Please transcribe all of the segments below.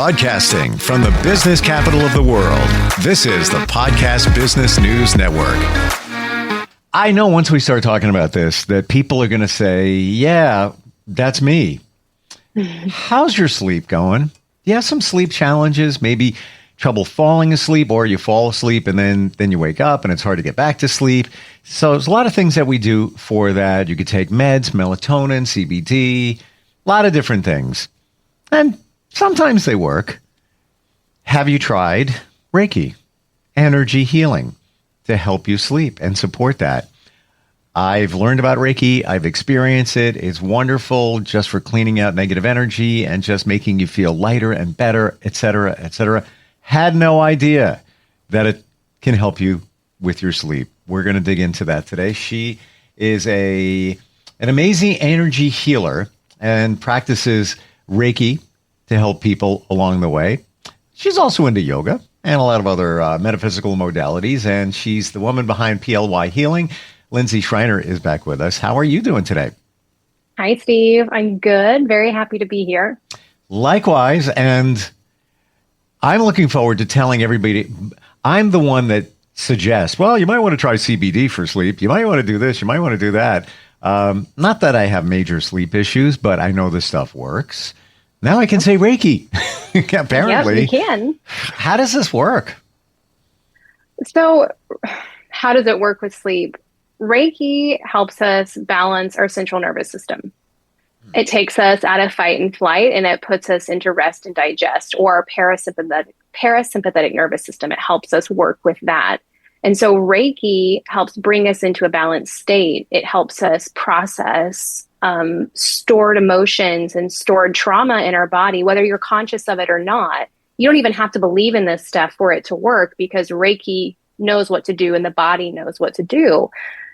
Broadcasting from the business capital of the world, this is the Podcast Business News Network. I know once we start talking about this that people are going to say, yeah, that's me. How's your sleep going? Do you have some sleep challenges? Maybe trouble falling asleep, or you fall asleep and then you wake up and it's hard to get back to sleep. So there's a lot of things that we do for that. You could take meds, melatonin, CBD, a lot of different things. And sometimes they work. Have you tried Reiki, energy healing, to help you sleep and support that? I've learned about Reiki. I've experienced it. It's wonderful just for cleaning out negative energy and just making you feel lighter and better, et cetera, et cetera. Had no idea that it can help you with your sleep. We're going to dig into that today. She is an amazing energy healer and practices Reiki to help people along the way. She's also into yoga and a lot of other metaphysical modalities, and she's the woman behind P.L.Y. Healing. Linzi Schreiner is back with us. How are you doing today? Hi, Steve. I'm good. Very happy to be here. Likewise, and I'm looking forward to telling everybody. I'm the one that suggests, well, you might want to try CBD for sleep. You might want to do this. You might want to do that. Not that I have major sleep issues, but I know this stuff works. Now I can say Reiki. Apparently. Yep, you can. How does this work? So how does it work with sleep? Reiki helps us balance our central nervous system. It takes us out of fight and flight, and it puts us into rest and digest, or our parasympathetic nervous system. It helps us work with that. And so Reiki helps bring us into a balanced state. It helps us process stored emotions and stored trauma in our body, whether you're conscious of it or not. You don't even have to believe in this stuff for it to work, because Reiki knows what to do and the body knows what to do.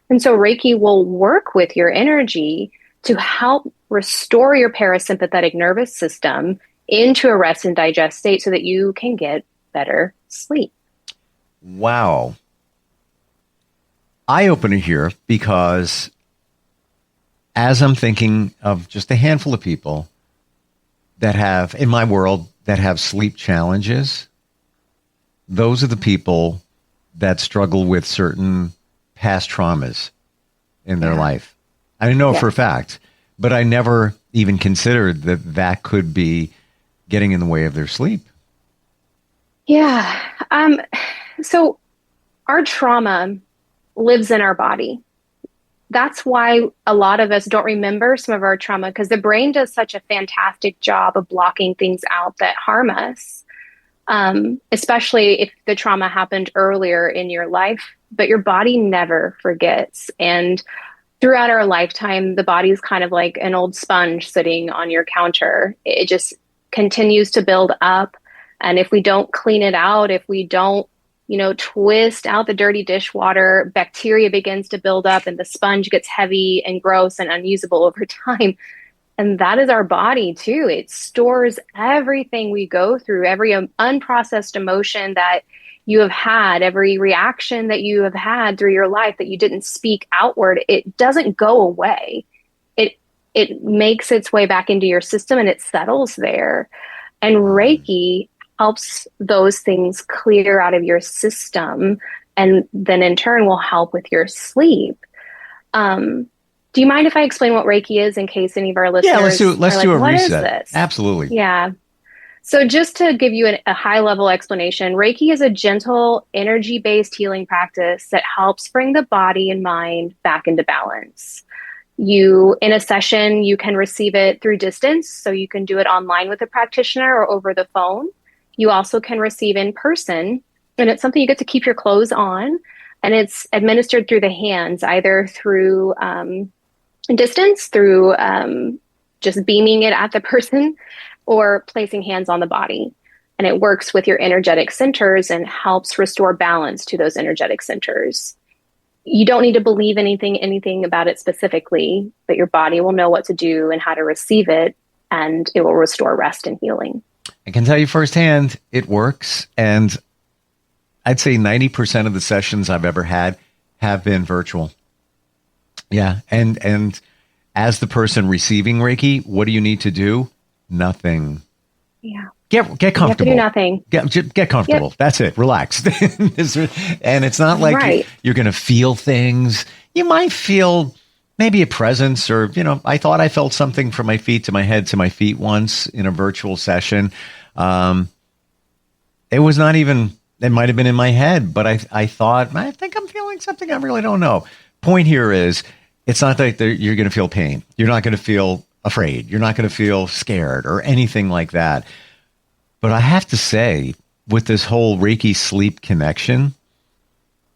And so Reiki will work with your energy to help restore your parasympathetic nervous system into a rest and digest state so that you can get better sleep. Wow. Eye-opener here, because as I'm thinking of just a handful of people that have, in my world, that have sleep challenges, those are the people that struggle with certain past traumas in their life. I know for a fact, but I never even considered that that could be getting in the way of their sleep. Yeah. So our trauma lives in our body. That's why a lot of us don't remember some of our trauma, because the brain does such a fantastic job of blocking things out that harm us, especially if the trauma happened earlier in your life. But your body never forgets. And throughout our lifetime, the body is kind of like an old sponge sitting on your counter. It just continues to build up. And if we don't clean it out, if we don't, twist out the dirty dishwater, bacteria begins to build up and the sponge gets heavy and gross and unusable over time. And that is our body too. It stores everything we go through, every unprocessed emotion that you have had, every reaction that you have had through your life that you didn't speak outward. It doesn't go away. It makes its way back into your system and it settles there. And Reiki helps those things clear out of your system, and then in turn will help with your sleep. Do you mind if I explain what Reiki is in case any of our listeners let's do a what reset. Is this? Absolutely. Yeah. So just to give you a high-level explanation, Reiki is a gentle, energy-based healing practice that helps bring the body and mind back into balance. In a session, you can receive it through distance, so you can do it online with a practitioner or over the phone. You also can receive in person, and it's something you get to keep your clothes on, and it's administered through the hands, either through distance, through just beaming it at the person, or placing hands on the body. And it works with your energetic centers and helps restore balance to those energetic centers. You don't need to believe anything about it specifically, but your body will know what to do and how to receive it, and it will restore rest and healing. I can tell you firsthand, it works. And I'd say 90% of the sessions I've ever had have been virtual. Yeah. And as the person receiving Reiki, what do you need to do? Nothing. Yeah. Get comfortable. You have to do nothing. Get comfortable. Yep. That's it. Relax. And it's not like you're going to feel things. You might feel maybe a presence, or, I thought I felt something from my feet to my head to my feet once in a virtual session. It was not even, it might have been in my head, but I thought, I think I'm feeling something. I really don't know. Point here is, it's not that you're going to feel pain. You're not going to feel afraid. You're not going to feel scared or anything like that. But I have to say, with this whole Reiki sleep connection,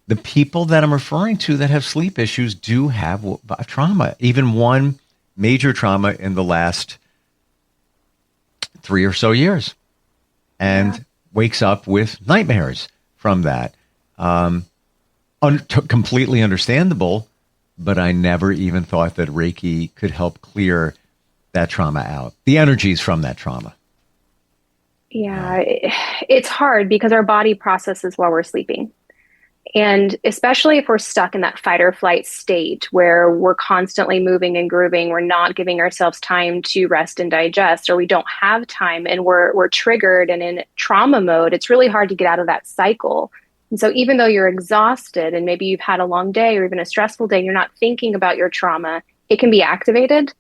the people that I'm referring to that have sleep issues do have trauma, even one major trauma in the last 3 or so years, and wakes up with nightmares from that. Completely understandable, but I never even thought that Reiki could help clear that trauma out, the energies from that trauma. Yeah, it's hard because our body processes while we're sleeping. And especially if we're stuck in that fight or flight state where we're constantly moving and grooving, we're not giving ourselves time to rest and digest, or we don't have time and we're triggered and in trauma mode, it's really hard to get out of that cycle. And so even though you're exhausted and maybe you've had a long day or even a stressful day, you're not thinking about your trauma, it can be activated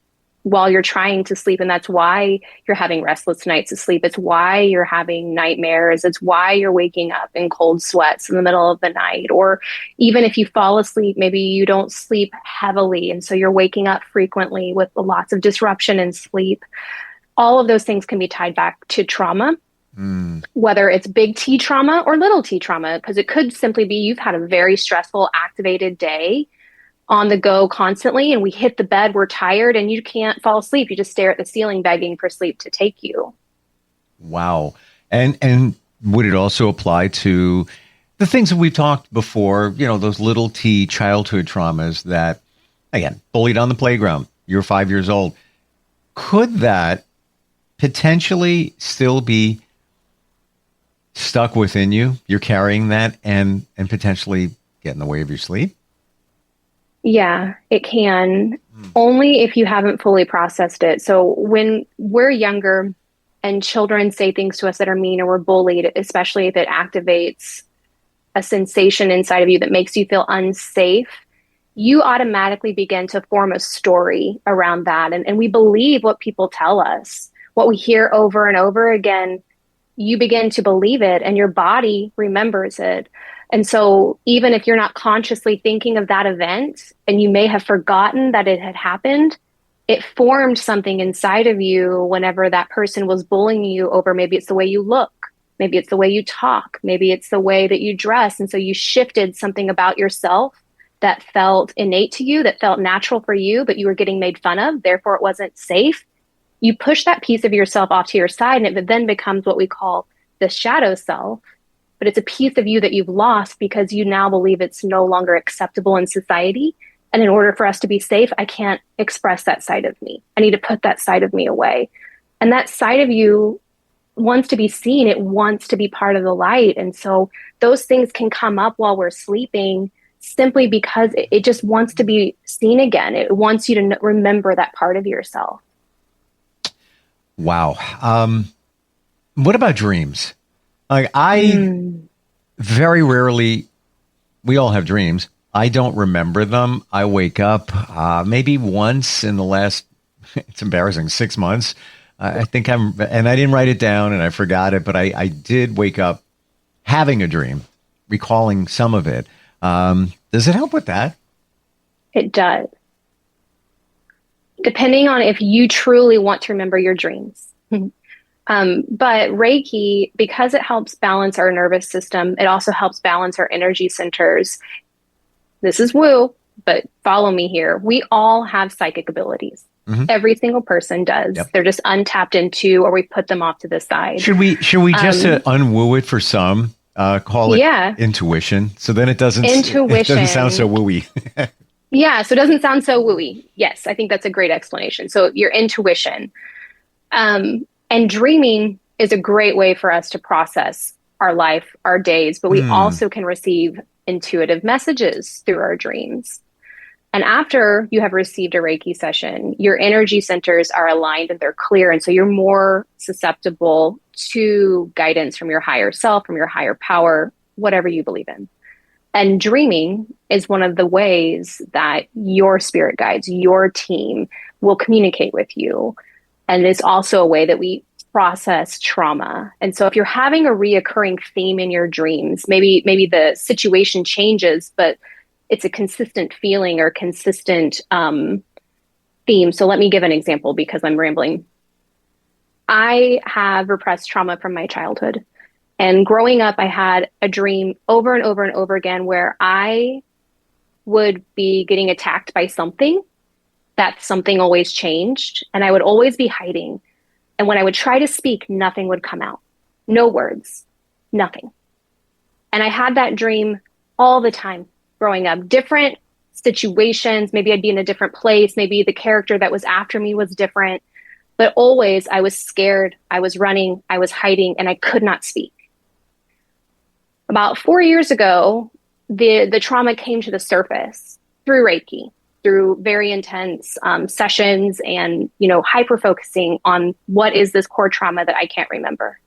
while you're trying to sleep. And that's why you're having restless nights of sleep. It's why you're having nightmares. It's why you're waking up in cold sweats in the middle of the night. Or even if you fall asleep, maybe you don't sleep heavily. And so you're waking up frequently with lots of disruption in sleep. All of those things can be tied back to trauma, whether it's big T trauma or little T trauma, because it could simply be you've had a very stressful, activated day on the go constantly, and we hit the bed, we're tired, and you can't fall asleep. You just stare at the ceiling begging for sleep to take you. Wow. And would it also apply to the things that we've talked before, those little T childhood traumas that, again, bullied on the playground, you're 5 years old. Could that potentially still be stuck within you? You're carrying that and potentially get in the way of your sleep? Yeah, it can, only if you haven't fully processed it. So when we're younger and children say things to us that are mean or we're bullied, especially if it activates a sensation inside of you that makes you feel unsafe, you automatically begin to form a story around that. And we believe what people tell us, what we hear over and over again. You begin to believe it and your body remembers it. And so even if you're not consciously thinking of that event and you may have forgotten that it had happened, it formed something inside of you whenever that person was bullying you over, maybe it's the way you look, maybe it's the way you talk, maybe it's the way that you dress. And so you shifted something about yourself that felt innate to you, that felt natural for you, but you were getting made fun of, therefore it wasn't safe. You push that piece of yourself off to your side and it then becomes what we call the shadow self. But it's a piece of you that you've lost because you now believe it's no longer acceptable in society. And in order for us to be safe, I can't express that side of me. I need to put that side of me away. And that side of you wants to be seen. It wants to be part of the light. And so those things can come up while we're sleeping simply because it just wants to be seen again. It wants you to remember that part of yourself. Wow. What about dreams? Like very rarely, we all have dreams. I don't remember them. I wake up maybe once in the last, it's embarrassing, 6 months. I think and I didn't write it down and I forgot it, but I did wake up having a dream, recalling some of it. Does it help with that? It does. Depending on if you truly want to remember your dreams. But Reiki, because it helps balance our nervous system, it also helps balance our energy centers. This is woo, but follow me here. We all have psychic abilities. Mm-hmm. Every single person does. Yep. They're just untapped into, or we put them off to the side. Should we just unwoo it for some? Call it intuition. So then it doesn't sound so wooey. Yeah, so it doesn't sound so wooey. Yes, I think that's a great explanation. So your intuition. And dreaming is a great way for us to process our life, our days, but we also can receive intuitive messages through our dreams. And after you have received a Reiki session, your energy centers are aligned and they're clear. And so you're more susceptible to guidance from your higher self, from your higher power, whatever you believe in. And dreaming is one of the ways that your spirit guides, your team will communicate with you. And it's also a way that we process trauma. And so if you're having a reoccurring theme in your dreams, maybe the situation changes, but it's a consistent feeling or consistent theme. So let me give an example because I'm rambling. I have repressed trauma from my childhood. And growing up, I had a dream over and over and over again where I would be getting attacked by something. That something always changed. And I would always be hiding. And when I would try to speak, nothing would come out. No words, nothing. And I had that dream all the time growing up. Different situations, maybe I'd be in a different place. Maybe the character that was after me was different. But always I was scared. I was running. I was hiding. And I could not speak. About 4 years ago, the trauma came to the surface through Reiki, through very intense sessions and, hyper focusing on what is this core trauma that I can't remember.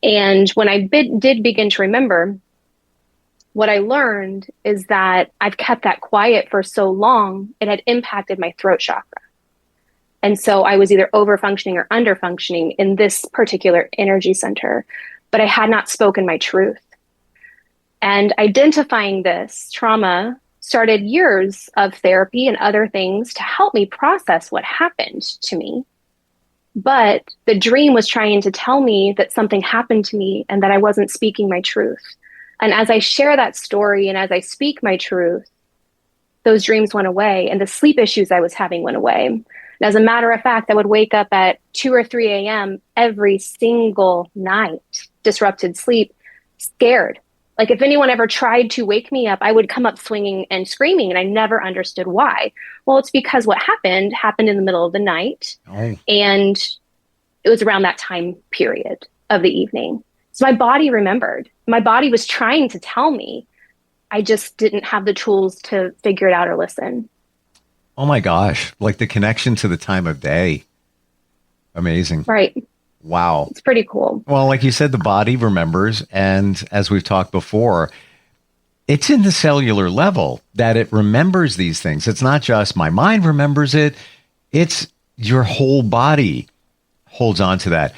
And when I did begin to remember, what I learned is that I've kept that quiet for so long, it had impacted my throat chakra. And so I was either over functioning or under functioning in this particular energy center, but I had not spoken my truth. And identifying this trauma started years of therapy and other things to help me process what happened to me. But the dream was trying to tell me that something happened to me and that I wasn't speaking my truth. And as I share that story and as I speak my truth, those dreams went away and the sleep issues I was having went away. And as a matter of fact, I would wake up at 2 or 3 a.m. every single night, disrupted sleep, scared. Like if anyone ever tried to wake me up, I would come up swinging and screaming, and I never understood why. Well, it's because what happened in the middle of the night, and it was around that time period of the evening. So my body remembered. My body was trying to tell me. I just didn't have the tools to figure it out or listen. Oh my gosh, like the connection to the time of day. Amazing. Right. Wow. It's pretty cool. Well, like you said, the body remembers. And as we've talked before, it's in the cellular level that it remembers these things. It's not just my mind remembers it. It's your whole body holds on to that.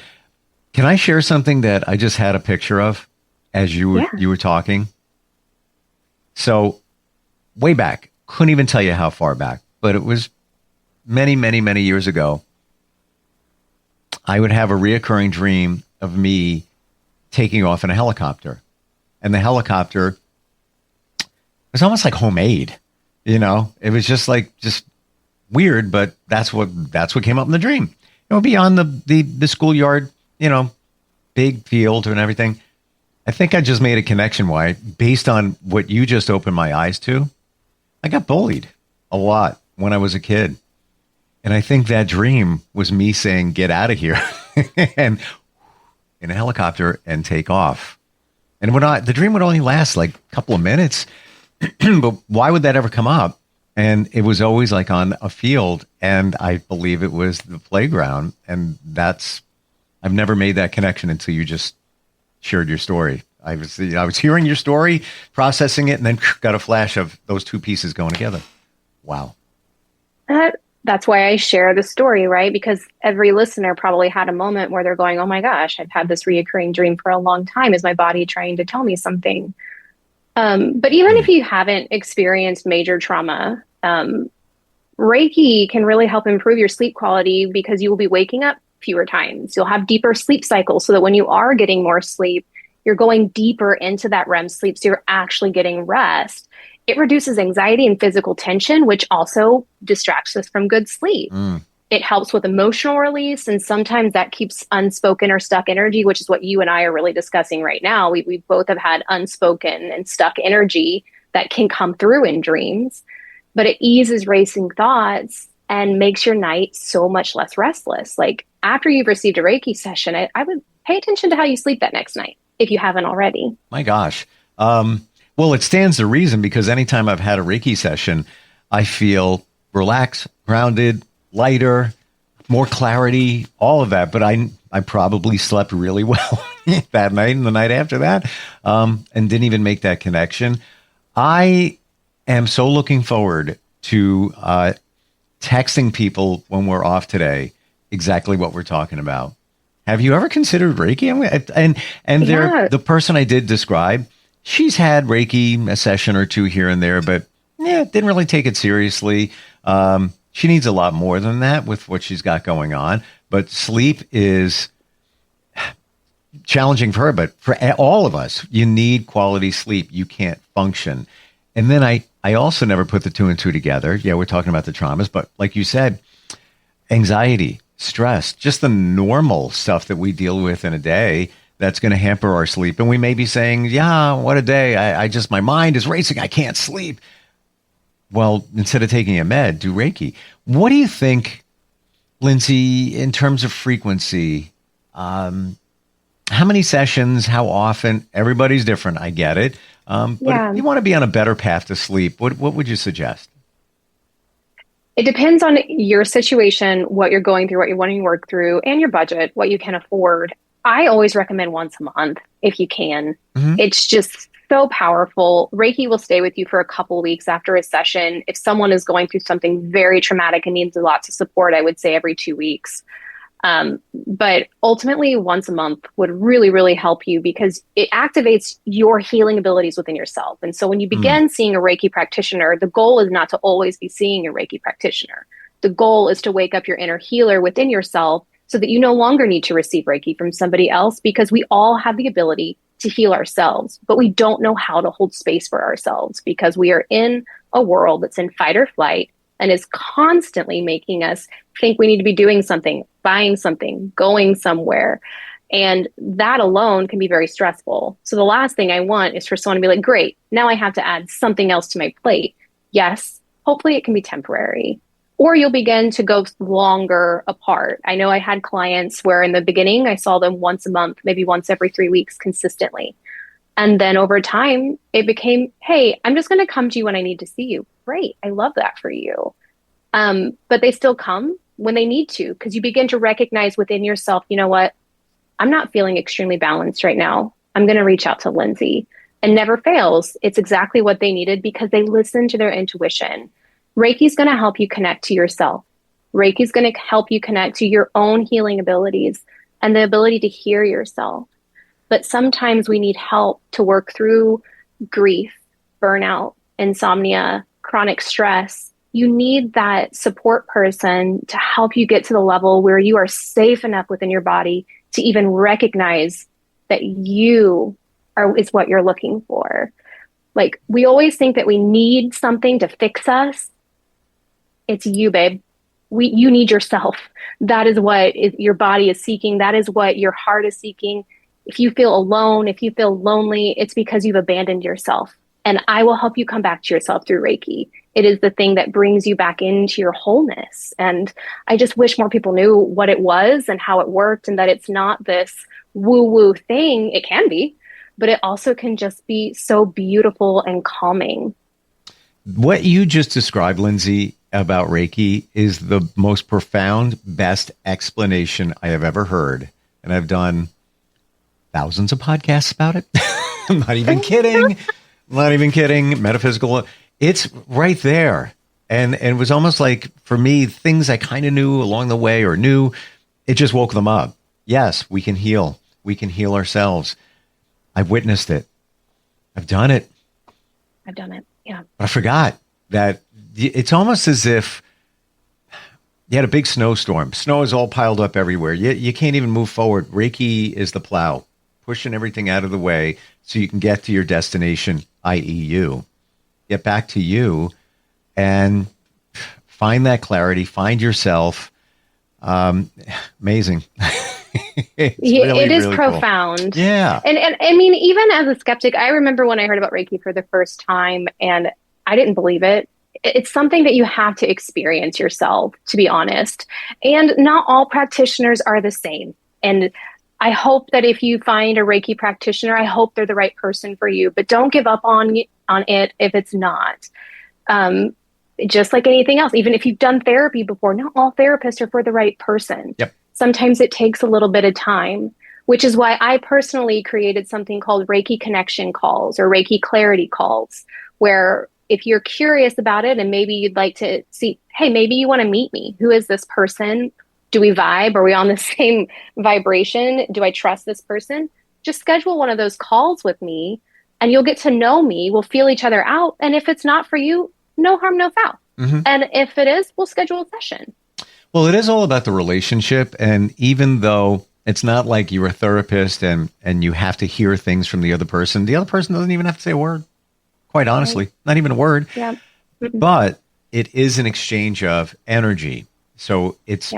Can I share something that I just had a picture of as you were talking? So way back, couldn't even tell you how far back, but it was many, many, many years ago. I would have a reoccurring dream of me taking off in a helicopter. And the helicopter was almost like homemade. It was just weird, but that's what came up in the dream. Beyond the schoolyard, big field and everything. I think I just made a connection why, based on what you just opened my eyes to, I got bullied a lot when I was a kid. And I think that dream was me saying, get out of here and in a helicopter and take off. And the dream would only last like a couple of minutes, but why would that ever come up? And it was always like on a field. And I believe it was the playground. And I've never made that connection until you just shared your story. I was hearing your story, processing it, and then got a flash of those two pieces going together. Wow. That's why I share the story, right? Because every listener probably had a moment where they're going, oh my gosh, I've had this reoccurring dream for a long time. Is my body trying to tell me something? But even if you haven't experienced major trauma, Reiki can really help improve your sleep quality because you will be waking up fewer times. You'll have deeper sleep cycles so that when you are getting more sleep, you're going deeper into that REM sleep. So you're actually getting rest. It reduces anxiety and physical tension, which also distracts us from good sleep. It helps with emotional release. And sometimes that keeps unspoken or stuck energy, which is what you and I are really discussing right now. We both have had unspoken and stuck energy that can come through in dreams, but it eases racing thoughts and makes your night so much less restless. Like after you've received a Reiki session, I would pay attention to how you sleep that next night if you haven't already. My gosh. Well, it stands to reason because anytime I've had a Reiki session, I feel relaxed, grounded, lighter, more clarity, all of that. But I probably slept really well that night and the night after that, and didn't even make that connection. I am so looking forward to texting people when we're off today exactly what we're talking about. Have you ever considered Reiki? Yeah. The person I did describe, she's had Reiki a session or two here and there, but didn't really take it seriously. She needs a lot more than that with what she's got going on. But sleep is challenging for her, but for all of us, you need quality sleep. You can't function. And then I also never put the two and two together. Yeah, we're talking about the traumas, but like you said, anxiety, stress, just the normal stuff that we deal with in a day that's going to hamper our sleep. And we may be saying, yeah, what a day. I just, my mind is racing. I can't sleep. Well, instead of taking a med, do Reiki. What do you think, Linzi, in terms of frequency? How many sessions? How often? Everybody's different. I get it. But Yeah. if you want to be on a better path to sleep, what would you suggest? It depends on your situation, what you're going through, what you're wanting to work through, and your budget, what you can afford. I always recommend once a month if you can. Mm-hmm. It's just so powerful. Reiki will stay with you for a couple of weeks after a session. If someone is going through something very traumatic and needs lots of support, I would say every 2 weeks. But ultimately, once a month would really, really help you because it activates your healing abilities within yourself. And so when you begin seeing a Reiki practitioner, the goal is not to always be seeing a Reiki practitioner. The goal is to wake up your inner healer within yourself so that you no longer need to receive Reiki from somebody else, because we all have the ability to heal ourselves, but we don't know how to hold space for ourselves because we are in a world that's in fight or flight and is constantly making us think we need to be doing something, buying something, going somewhere. And that alone can be very stressful. So the last thing I want is for someone to be like, great, now I have to add something else to my plate. Yes, hopefully it can be temporary. Or you'll begin to go longer apart. I know I had clients where in the beginning I saw them once a month, maybe once every 3 weeks consistently. And then over time, it became, hey, I'm just going to come to you when I need to see you. Great. I love that for you. But they still come when they need to, because you begin to recognize within yourself, you know what? I'm not feeling extremely balanced right now. I'm going to reach out to Linzi. And never fails. It's exactly what they needed because they listened to their intuition. Reiki is going to help you connect to yourself. Reiki is going to help you connect to your own healing abilities and the ability to hear yourself. But sometimes we need help to work through grief, burnout, insomnia, chronic stress. You need that support person to help you get to the level where you are safe enough within your body to even recognize that is what you're looking for. Like, we always think that we need something to fix us. It's you, babe. You need yourself. That is what your body is seeking. That is what your heart is seeking. If you feel alone, if you feel lonely, it's because you've abandoned yourself. And I will help you come back to yourself through Reiki. It is the thing that brings you back into your wholeness. And I just wish more people knew what it was and how it worked, and that it's not this woo-woo thing. It can be, but it also can just be so beautiful and calming. What you just described, Linzi, about Reiki is the most profound, best explanation I have ever heard. And I've done thousands of podcasts about it. I'm not even kidding. Not even kidding. Metaphysical. It's right there. And it was almost like, for me, things I kind of knew along the way or knew, it just woke them up. Yes, we can heal. We can heal ourselves. I've witnessed it. I've done it. Yeah. But I forgot that it's almost as if you had a big snowstorm. Snow is all piled up everywhere. You can't even move forward. Reiki is the plow, pushing everything out of the way so you can get to your destination, i.e. you. Get back to you and find that clarity, find yourself. Amazing. It is really profound. Cool. Yeah. And I mean, even as a skeptic, I remember when I heard about Reiki for the first time and I didn't believe it. It's something that you have to experience yourself, to be honest. And not all practitioners are the same. And I hope that if you find a Reiki practitioner, I hope they're the right person for you, but don't give up on it if it's not. just like anything else, even if you've done therapy before, not all therapists are for the right person. Yep. Sometimes it takes a little bit of time, which is why I personally created something called Reiki connection calls or Reiki clarity calls, where if you're curious about it and maybe you'd like to see, hey, maybe you want to meet me. Who is this person? Do we vibe? Are we on the same vibration? Do I trust this person? Just schedule one of those calls with me and you'll get to know me. We'll feel each other out. And if it's not for you, no harm, no foul. Mm-hmm. And if it is, we'll schedule a session. Well, it is all about the relationship. And even though it's not like you're a therapist and you have to hear things from the other person doesn't even have to say a word, quite honestly, Right. not even a word. Yeah. Mm-mm. But it is an exchange of energy. So it's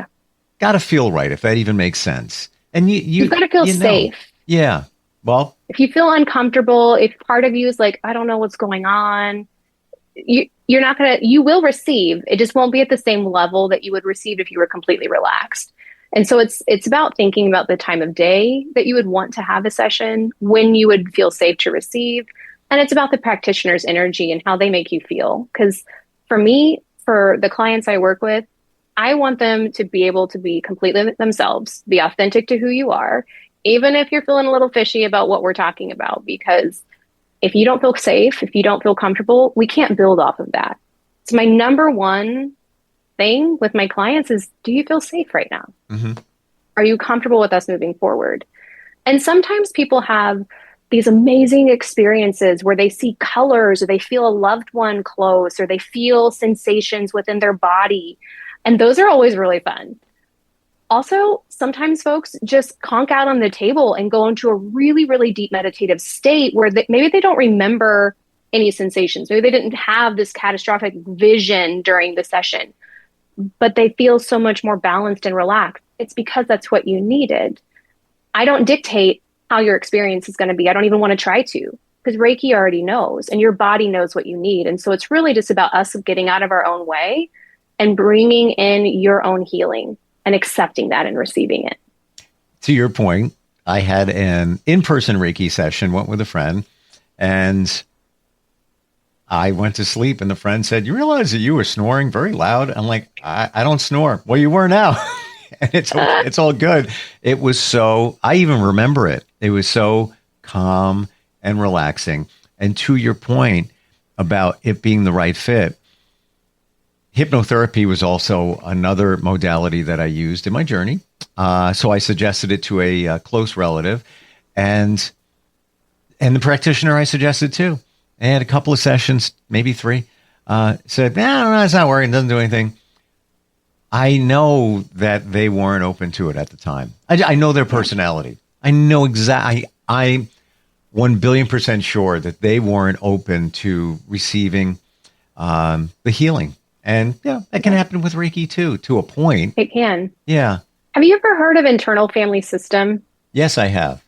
got to feel right, if that even makes sense. And you've got to feel safe. Yeah. Well, if you feel uncomfortable, if part of you is like, I don't know what's going on, you're not going to, you will receive. It just won't be at the same level that you would receive if you were completely relaxed. And so it's about thinking about the time of day that you would want to have a session, when you would feel safe to receive. And it's about the practitioner's energy and how they make you feel. Because for me, for the clients I work with, I want them to be able to be completely themselves, be authentic to who you are, even if you're feeling a little fishy about what we're talking about. Because if you don't feel safe, if you don't feel comfortable, we can't build off of that. So my number one thing with my clients is, do you feel safe right now? mm-hmm. Are you comfortable with us moving forward? And sometimes people have these amazing experiences where they see colors or they feel a loved one close or they feel sensations within their body. And those are always really fun. Also, sometimes folks just conk out on the table and go into a really, really deep meditative state where maybe they don't remember any sensations. Maybe they didn't have this catastrophic vision during the session, but they feel so much more balanced and relaxed. It's because that's what you needed. I don't dictate how your experience is going to be. I don't even want to try to, because Reiki already knows and your body knows what you need. And so it's really just about us getting out of our own way and bringing in your own healing and accepting that and receiving it. To your point, I had an in-person Reiki session, went with a friend, and I went to sleep and the friend said, "You realize that you were snoring very loud?" I'm like, I don't snore. Well, you were now. And it's all good. It was so, I even remember it. It was so calm and relaxing. And to your point about it being the right fit, hypnotherapy was also another modality that I used in my journey. So I suggested it to a close relative, and the practitioner I suggested too. I had a couple of sessions, maybe 3. Said, no, it's not working. It doesn't do anything. I know that they weren't open to it at the time. I know their personality. I know exactly. I'm 1,000,000,000% sure that they weren't open to receiving the healing. And yeah, that can happen with Reiki too, to a point. It can. Yeah. Have you ever heard of internal family system? Yes, I have.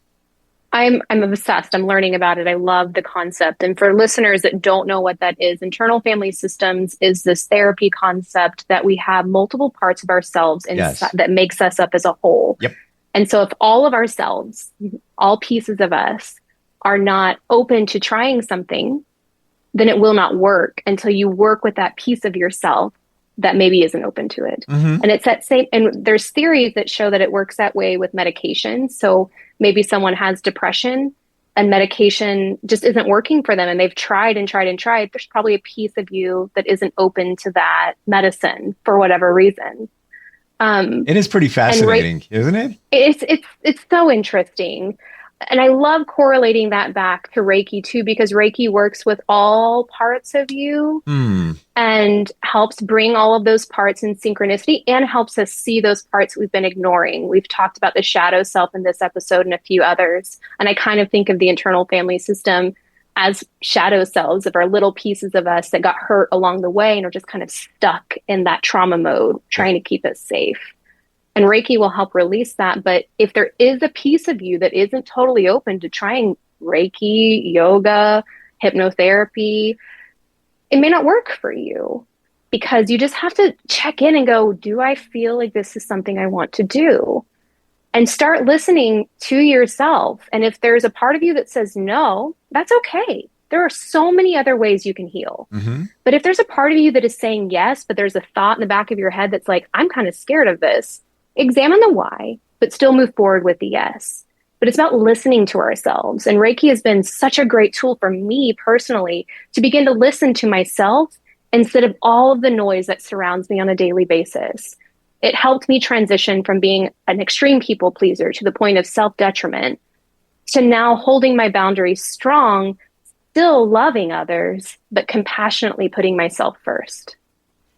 I'm obsessed. I'm learning about it. I love the concept. And for listeners that don't know what that is, internal family systems is this therapy concept that we have multiple parts of ourselves inside that makes us up as a whole. Yep. And so if all of ourselves, all pieces of us are not open to trying something, then it will not work until you work with that piece of yourself that maybe isn't open to it. Mm-hmm. And it's that same, and there's theories that show that it works that way with medication. So maybe someone has depression and medication just isn't working for them and they've tried and tried and tried. There's probably a piece of you that isn't open to that medicine for whatever reason. It is pretty fascinating, isn't it? It's so interesting. And I love correlating that back to Reiki too, because Reiki works with all parts of you and helps bring all of those parts in synchronicity and helps us see those parts we've been ignoring. We've talked about the shadow self in this episode and a few others. And I kind of think of the internal family system as shadow selves of our little pieces of us that got hurt along the way and are just kind of stuck in that trauma mode, trying to keep us safe. And Reiki will help release that. But if there is a piece of you that isn't totally open to trying Reiki, yoga, hypnotherapy, it may not work for you, because you just have to check in and go, do I feel like this is something I want to do? And start listening to yourself. And if there's a part of you that says no, that's okay. There are so many other ways you can heal. Mm-hmm. But if there's a part of you that is saying yes, but there's a thought in the back of your head that's like, I'm kind of scared of this, examine the why, but still move forward with the yes. But it's about listening to ourselves. And Reiki has been such a great tool for me personally to begin to listen to myself instead of all of the noise that surrounds me on a daily basis. It helped me transition from being an extreme people pleaser to the point of self-detriment to now holding my boundaries strong, still loving others, but compassionately putting myself first.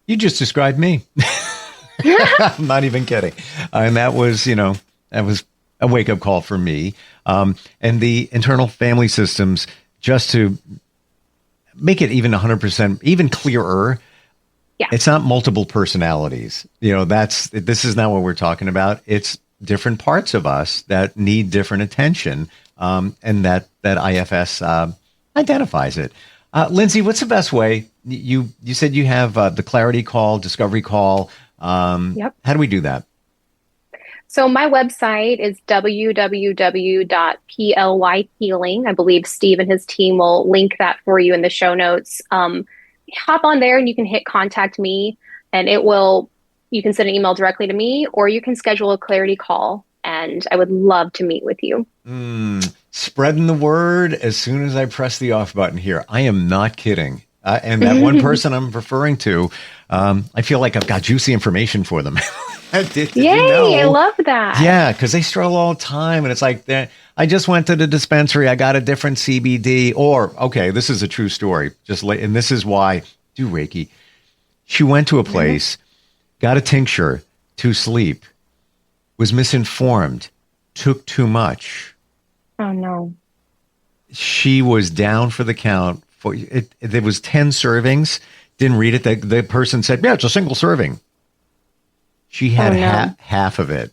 You just described me. I'm not even kidding. And that was a wake-up call for me. And the internal family systems, just to make it even 100%, even clearer, Yeah. It's not multiple personalities. This is not what we're talking about. It's different parts of us that need different attention, and that IFS identifies it. Linzi, what's the best way? You said you have the clarity call, discovery call. Yep. How do we do that? So my website is www.P.L.Y healing. I believe Steve and his team will link that for you in the show notes. Hop on there and you can hit contact me, and you can send an email directly to me, or you can schedule a clarity call, and I would love to meet with you. Spreading the word as soon as I press the off button here. I am not kidding. And that one person I'm referring to, I feel like I've got juicy information for them. Did Yay, you know? I love that. Yeah, because they struggle all the time. And it's like, I just went to the dispensary. I got a different CBD. Or, okay, this is a true story. And this is why, do Reiki. She went to a place, got a tincture to sleep, was misinformed, took too much. Oh, no. She was down for the count. There was 10 servings. Didn't read it. The person said, yeah, it's a single serving. She had half of it.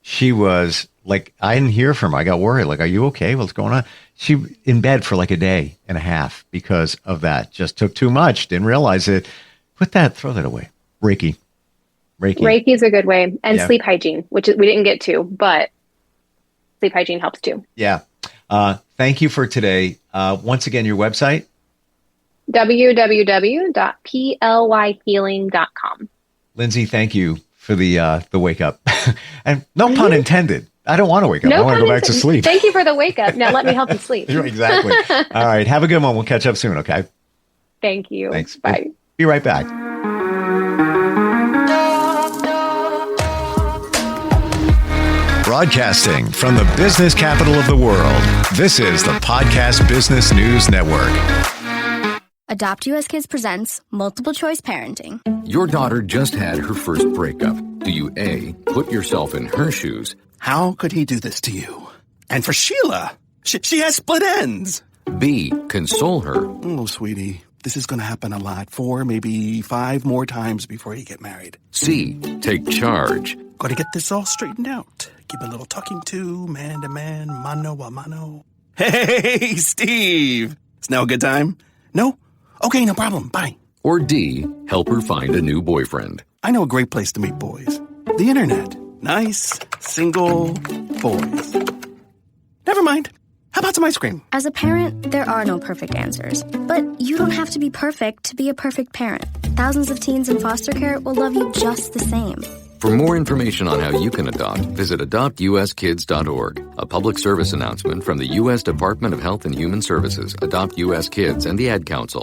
She was like, I didn't hear from her. I got worried. Like, are you okay? What's going on? She in bed for like a day and a half because of that. Just took too much. Didn't realize it. Throw that away. Reiki. Reiki is a good way. And sleep hygiene, which we didn't get to, but sleep hygiene helps too. Yeah. Thank you for today. Once again, your website? www.plyhealing.com. Linzi, thank you for the wake up. And no pun intended. I don't want to wake up. I want to go back to sleep. Thank you for the wake up. Now let me help you sleep. Exactly. All right. Have a good one. We'll catch up soon. Okay. Thank you. Thanks. Bye. We'll be right back. Broadcasting from the business capital of the world, this is the Podcast Business News Network. Adopt US Kids presents Multiple Choice Parenting. Your daughter just had her first breakup. Do you A, put yourself in her shoes? How could he do this to you? And for Sheila, she has split ends. B, console her? Oh, sweetie, this is going to happen a lot. 4, maybe 5 more times before you get married. C, take charge? Got to get this all straightened out. Give a little talking to, man to man, mano a mano. Hey, Steve! It's now a good time? No? Okay, no problem. Bye. Or D, help her find a new boyfriend? I know a great place to meet boys. The internet. Nice, single boys. Never mind. How about some ice cream? As a parent, there are no perfect answers. But you don't have to be perfect to be a perfect parent. Thousands of teens in foster care will love you just the same. For more information on how you can adopt, visit adoptuskids.org. A public service announcement from the U.S. Department of Health and Human Services, Adopt U.S. Kids, and the Ad Council.